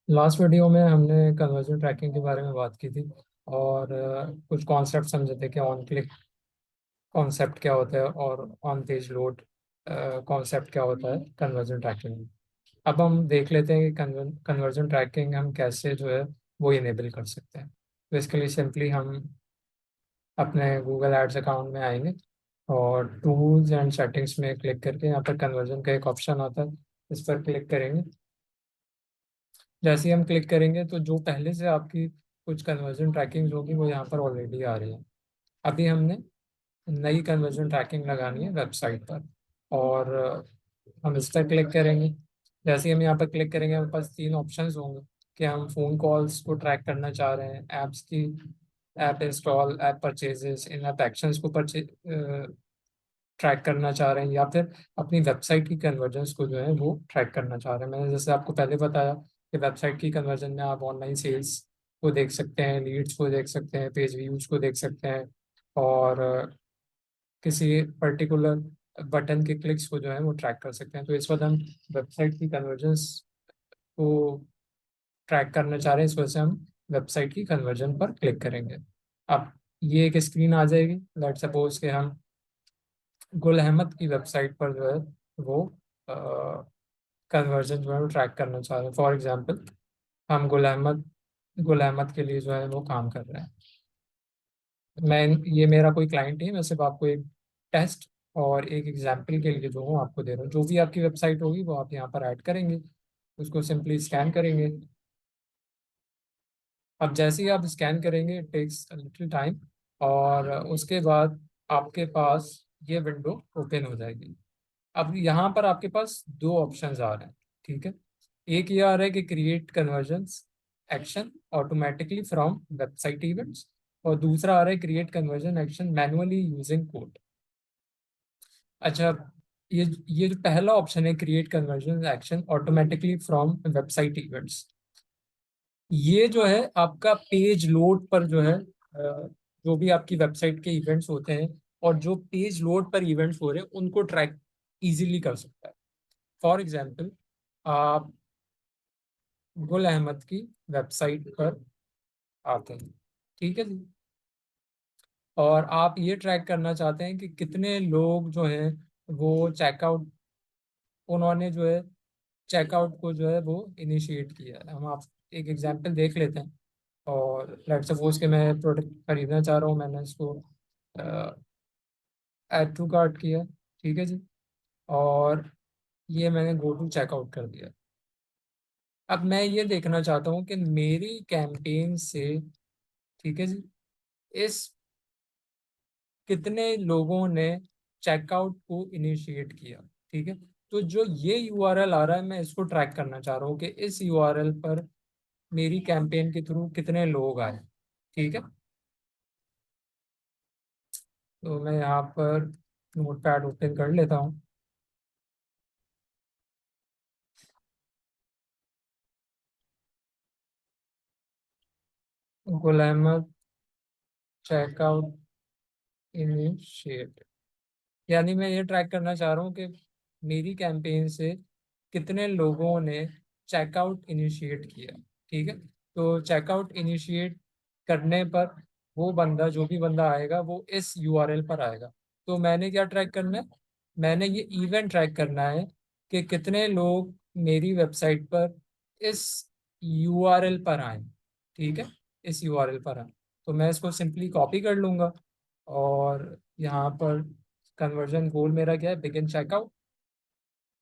Last video में हमने conversion trekking के बारे में बात की थी और कुछ कॉन्सेप्ट समझे थे कि ऑन क्लिक कॉन्सेप्ट क्या होता है और ऑन पेज लोड कॉन्सेप्ट क्या होता है कन्वर्जन ट्रैकिंग में। अब हम देख लेते हैं कि कन्वर्जन ट्रैकिंग हम कैसे जो है वो इनेबल कर सकते हैं। तो इसके लिए सिंपली हम अपने गूगल एड्स अकाउंट में आएंगे और टूल्स एंड सेटिंग्स में क्लिक करके यहाँ पर कन्वर्जन का एक ऑप्शन आता है, इस पर क्लिक करेंगे। जैसे ही हम क्लिक करेंगे तो जो पहले से आपकी कुछ कन्वर्जन ट्रैकिंग होगी वो यहाँ पर ऑलरेडी आ रही है। अभी हमने नई कन्वर्जन ट्रैकिंग लगानी है वेबसाइट पर और हम इस पर क्लिक करेंगे। जैसे ही हम यहाँ पर क्लिक करेंगे हमारे पास तीन ऑप्शंस होंगे कि हम फ़ोन कॉल्स को ट्रैक करना चाह रहे हैं, ऐप्स की ऐप इंस्टॉल, ऐप परचेजेस, इन ऐप एक्शंस को ट्रैक करना चाह रहे हैं, या फिर अपनी वेबसाइट की कन्वर्जन्स को जो है वो ट्रैक करना चाह रहे हैं। मैंने जैसे आपको पहले बताया कि वेबसाइट की कन्वर्जन में आप ऑनलाइन सेल्स को देख सकते हैं, लीड्स को देख सकते हैं, पेज व्यूज को देख सकते हैं और किसी पर्टिकुलर बटन के क्लिक्स को जो है वो ट्रैक कर सकते हैं। तो इस वक्त हम वेबसाइट की कन्वर्जन्स को ट्रैक करना चाह रहे हैं, इस वजह से हम वेबसाइट की कन्वर्जन पर क्लिक करेंगे। अब ये एक स्क्रीन आ जाएगी। लेट सपोज कि हम गुल अहमद की वेबसाइट पर जो है वो कन्वर्जन जो है वो ट्रैक करना चाह रहे हैं। फॉर एग्जांपल हम गुल अहमद के लिए जो है वो काम कर रहे हैं। मैं ये मेरा कोई क्लाइंट नहीं है, मैं सिर्फ आपको एक टेस्ट और एक एग्जाम्पल के लिए जो हूँ आपको दे रहा हूँ। जो भी आपकी वेबसाइट होगी वो आप यहाँ पर ऐड करेंगे, उसको सिंपली स्कैन करेंगे। अब जैसे ही आप स्कैन करेंगे इट टेक्स लिटिल टाइम और उसके बाद आपके पास ये विंडो ओपन हो जाएगी। अब यहाँ पर आपके पास दो ऑप्शंस आ रहे हैं, ठीक है। एक ये आ रहा है कि create convergence action automatically from website events, और दूसरा आ रहा है create conversion action manually using code. अच्छा, ये जो पहला ऑप्शन है create conversion action automatically from website events, ये जो है आपका पेज लोड पर जो है जो भी आपकी वेबसाइट के इवेंट्स होते हैं और जो पेज लोड पर इवेंट्स हो रहे हैं उनको ट्रैक इजीली कर सकता है। फॉर एग्जाम्पल आप गुल अहमद की वेबसाइट पर आते हैं, ठीक है जी, और आप ये ट्रैक करना चाहते हैं कि कितने लोग जो हैं वो चेकआउट, उन्होंने जो है चेकआउट को जो है वो इनिशिएट किया है। हम आप एक एग्जांपल देख लेते हैं और लेट्स सपोज कि मैं प्रोडक्ट खरीदना चाह रहा हूँ, मैंने इसको ऐड टू कार्ट किया, ठीक है जी, और ये मैंने गो टू चेकआउट कर दिया। अब मैं ये देखना चाहता हूँ कि मेरी कैंपेन से, ठीक है जी, इस कितने लोगों ने चेकआउट को इनिशिएट किया, ठीक है। तो जो ये यूआरएल आ रहा है मैं इसको ट्रैक करना चाह रहा हूँ कि इस यूआरएल पर मेरी कैंपेन के थ्रू कितने लोग आए, ठीक है। तो मैं यहाँ पर नोटपैड ओपन कर लेता हूँ। गुल अहमद चेकआउट इनिशिएट, यानी मैं ये ट्रैक करना चाह रहा हूँ कि मेरी कैंपेन से कितने लोगों ने चेकआउट इनिशिएट किया, ठीक है। तो चेकआउट इनिशिएट करने पर वो बंदा, जो भी बंदा आएगा वो इस यूआरएल पर आएगा। तो मैंने क्या ट्रैक करना है, मैंने ये इवेंट ट्रैक करना है कि कितने लोग मेरी वेबसाइट पर इस यूआरएल पर आए, ठीक है, इस यूआरएल पर आए। तो मैं इसको सिंपली कॉपी कर लूँगा और यहाँ पर कन्वर्जन गोल मेरा क्या है, बिगिन चेकआउट।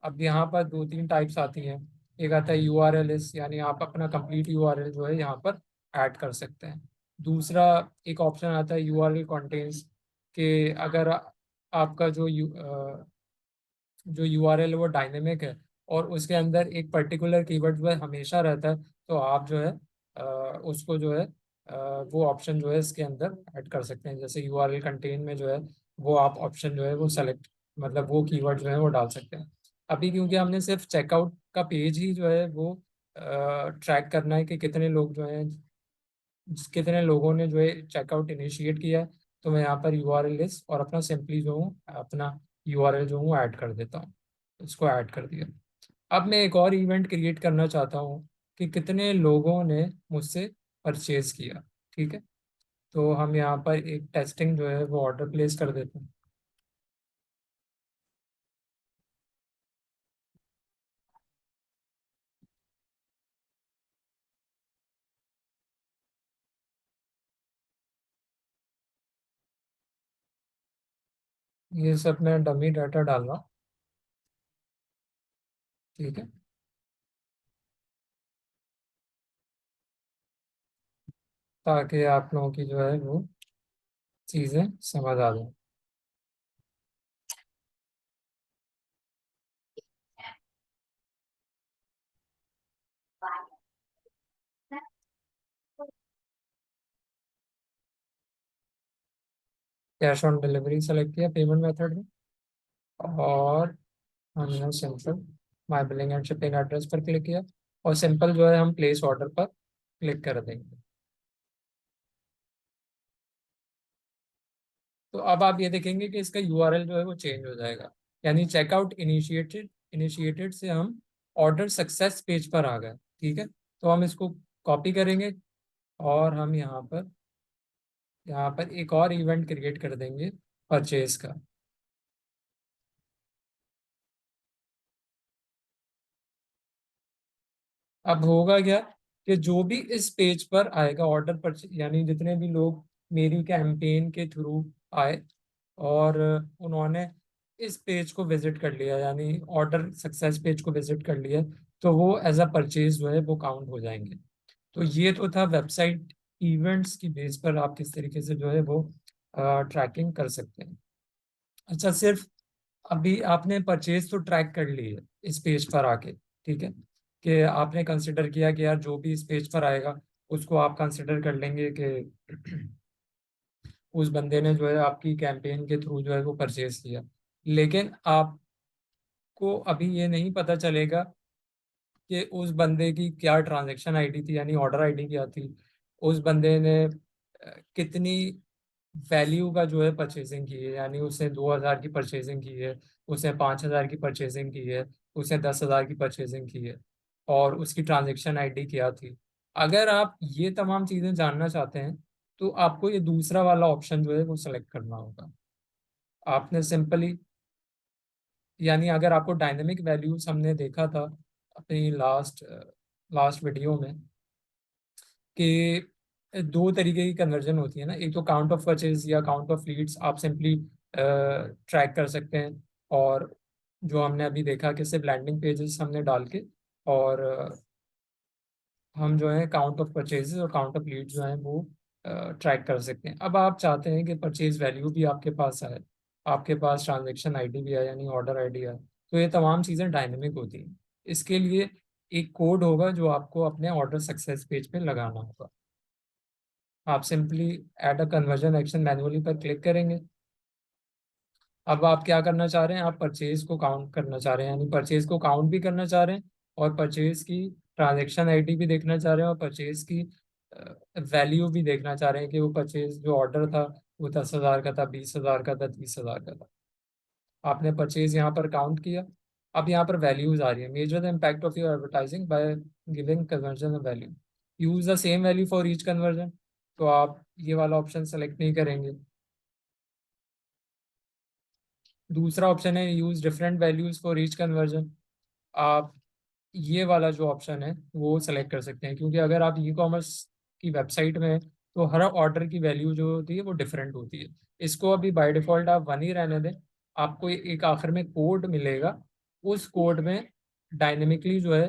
अब यहाँ पर दो तीन टाइप्स आती हैं। एक आता है यूआरएल, यानी आप अपना कंप्लीट यूआरएल जो है यहाँ पर ऐड कर सकते हैं। दूसरा एक ऑप्शन आता है यूआरएल कंटेंट्स, कि अगर आपका जो यूआरएल है वो डायनेमिक है और उसके अंदर एक पर्टिकुलर कीवर्ड जो है हमेशा रहता है, तो आप जो है उसको जो है वो ऑप्शन जो है इसके अंदर ऐड कर सकते हैं। जैसे यूआरएल कंटेन में जो है वो आप ऑप्शन जो है वो सेलेक्ट, मतलब वो कीवर्ड जो है वो डाल सकते हैं। अभी क्योंकि हमने सिर्फ चेकआउट का पेज ही जो है वो ट्रैक करना है कि कितने लोग जो हैं, कितने लोगों ने जो है चेकआउट इनिशिएट किया है, तो मैं यहाँ पर यूआरएल लिस्ट और अपना सिंपली जो हूँ अपना यूआरएल जो हूँ ऐड कर देता हूँ। इसको ऐड कर दिया। अब मैं एक और इवेंट क्रिएट करना चाहता हूँ कि कितने लोगों ने मुझसे परचेज किया। ठीक है, तो हम यहाँ पर एक टेस्टिंग जो है वो ऑर्डर प्लेस कर देते हैं। ये सब मैं डमी डाटा डाल रहा हूँ। ठीक है, ताकि आप लोगों की जो है वो चीज़ें समझ आ जाए। कैश ऑन डिलीवरी सेलेक्ट किया पेमेंट मेथड में, और हमने simple my billing and shipping address पर क्लिक किया, और सिंपल जो है हम प्लेस ऑर्डर पर क्लिक कर देंगे। तो अब आप ये देखेंगे कि इसका यूआरएल जो है वो चेंज हो जाएगा, यानी चेकआउट इनिशिएटेड इनिशिएटेड से हम ऑर्डर सक्सेस पेज पर आ गए। ठीक है, तो हम इसको कॉपी करेंगे, और हम यहाँ पर एक और इवेंट क्रिएट कर देंगे परचेज का। अब होगा क्या कि जो भी इस पेज पर आएगा ऑर्डर पर, यानी जितने भी लोग मेरी कैंपेन के थ्रू आए और उन्होंने इस पेज को विजिट कर लिया, यानी ऑर्डर सक्सेस पेज को विजिट कर लिया, तो वो एज अ परचेज जो है वो काउंट हो जाएंगे। तो ये तो था वेबसाइट इवेंट्स की बेस पर आप किस तरीके से जो है वो ट्रैकिंग कर सकते हैं। अच्छा, सिर्फ अभी आपने परचेज तो ट्रैक कर ली है इस पेज पर आके। ठीक है, कि आपने कंसिडर किया कि यार जो भी इस पेज पर आएगा उसको आप कंसिडर कर लेंगे कि उस बंदे ने जो है आपकी कैंपेन के थ्रू जो है वो परचेज किया। लेकिन आपको अभी ये नहीं पता चलेगा कि उस बंदे की क्या ट्रांजैक्शन आईडी थी, यानी ऑर्डर आईडी क्या थी, उस बंदे ने कितनी वैल्यू का जो है परचेजिंग की है, यानी उसने 2,000 की परचेजिंग की है, उसने 5,000 की परचेजिंग की है, उसने 10,000 की परचेजिंग की है, और उसकी ट्रांजैक्शन आईडी क्या थी। अगर आप ये तमाम चीज़ें जानना चाहते हैं तो आपको ये दूसरा वाला ऑप्शन जो है वो सेलेक्ट करना होगा। आपने सिंपली, यानी अगर आपको डायनेमिक वैल्यूज हमने देखा था अपनी लास्ट लास्ट वीडियो में, कि दो तरीके की कन्वर्जन होती है ना, एक तो काउंट ऑफ परचेज या काउंट ऑफ लीड्स आप सिंपली ट्रैक कर सकते हैं, और जो हमने अभी देखा कि सिर्फ लैंडिंग पेजेस हमने डाल के, और हम जो है काउंट ऑफ परचेजेस और काउंट ऑफ लीड्स जो है वो ट्रैक कर सकते हैं। अब आप चाहते हैं कि परचेज वैल्यू भी आपके पास आए, आपके पास ट्रांजेक्शन आईडी भी आए, यानी ऑर्डर आईडी आए, तो ये तमाम चीज़ें डायनेमिक होती हैं। इसके लिए एक कोड होगा जो आपको अपने ऑर्डर सक्सेस पेज पे लगाना होगा। आप simply add a conversion action manually पर क्लिक करेंगे। अब आप क्या करना चाह रहे हैं, आप परचेज को काउंट करना चाह रहे हैं, यानी परचेज को काउंट भी करना चाह रहे हैं, और परचेज की ट्रांजैक्शन आईडी भी देखना चाह रहे हैं, और परचेज की वैल्यू भी देखना चाह रहे हैं कि वो परचेज जो ऑर्डर था वो 10,000 का था, 20,000 का था, 30,000 का था। आपने परचेज यहाँ पर काउंट किया। अब यहाँ पर वैल्यूज आ रही है, measure the impact of your advertising by giving conversion value, use the same value for each conversion. तो आप ये वाला ऑप्शन सेलेक्ट नहीं करेंगे। दूसरा ऑप्शन है use different values for each conversion. आप ये वाला जो ऑप्शन है वो सेलेक्ट कर सकते हैं, क्योंकि अगर आप ई कॉमर्स की वेबसाइट में हैं, तो हर ऑर्डर की वैल्यू जो होती है वो डिफरेंट होती है। इसको अभी बाय डिफॉल्ट आप वन ही रहने दें। आपको एक आखिर में कोड मिलेगा, उस कोड में डायनेमिकली जो है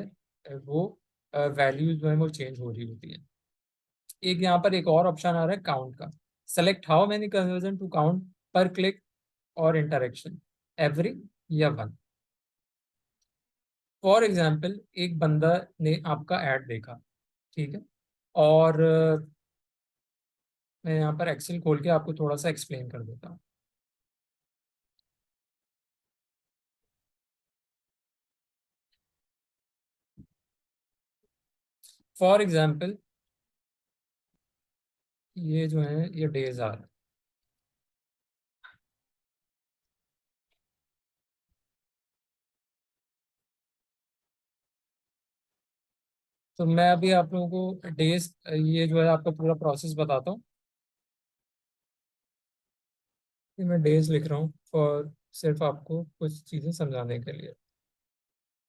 वो वैल्यूज जो है वो चेंज हो रही होती है। एक यहाँ पर एक और ऑप्शन आ रहा है काउंट का। Select how many conversion to count पर क्लिक और इंटरेक्शन, एवरी या वन। फॉर एग्जाम्पल, एक बंदा ने आपका ऐड देखा। ठीक है, और मैं यहाँ पर एक्सेल खोल के आपको थोड़ा सा एक्सप्लेन कर देता हूँ। फॉर एग्जाम्पल, ये जो है ये डेज आ रहा है। तो मैं अभी आप लोगों को डेज, ये जो है आपका पूरा प्रोसेस बताता हूँ। ये मैं डेज लिख रहा हूँ और सिर्फ आपको कुछ चीज़ें समझाने के लिए।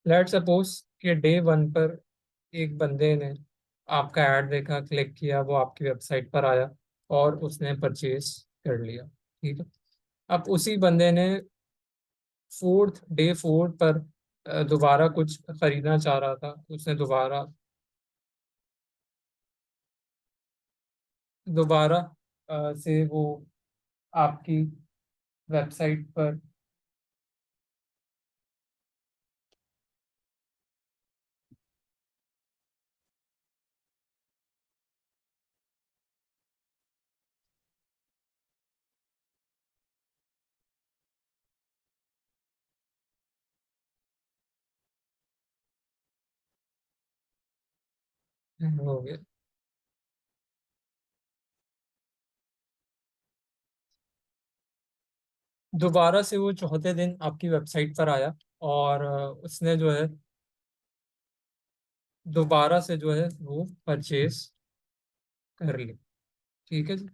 लेट सपोज कि डे वन पर एक बंदे ने आपका ऐड देखा, क्लिक किया, वो आपकी वेबसाइट पर आया और उसने परचेज कर लिया। ठीक है। अब उसी बंदे ने डे फोर्थ पर दोबारा कुछ खरीदना चाह रहा था, उसने दोबारा दोबारा से वो आपकी वेबसाइट पर हो गया। दोबारा से वो चौथे दिन आपकी वेबसाइट पर आया और उसने जो है दोबारा से जो है वो परचेज कर ली। ठीक है जी।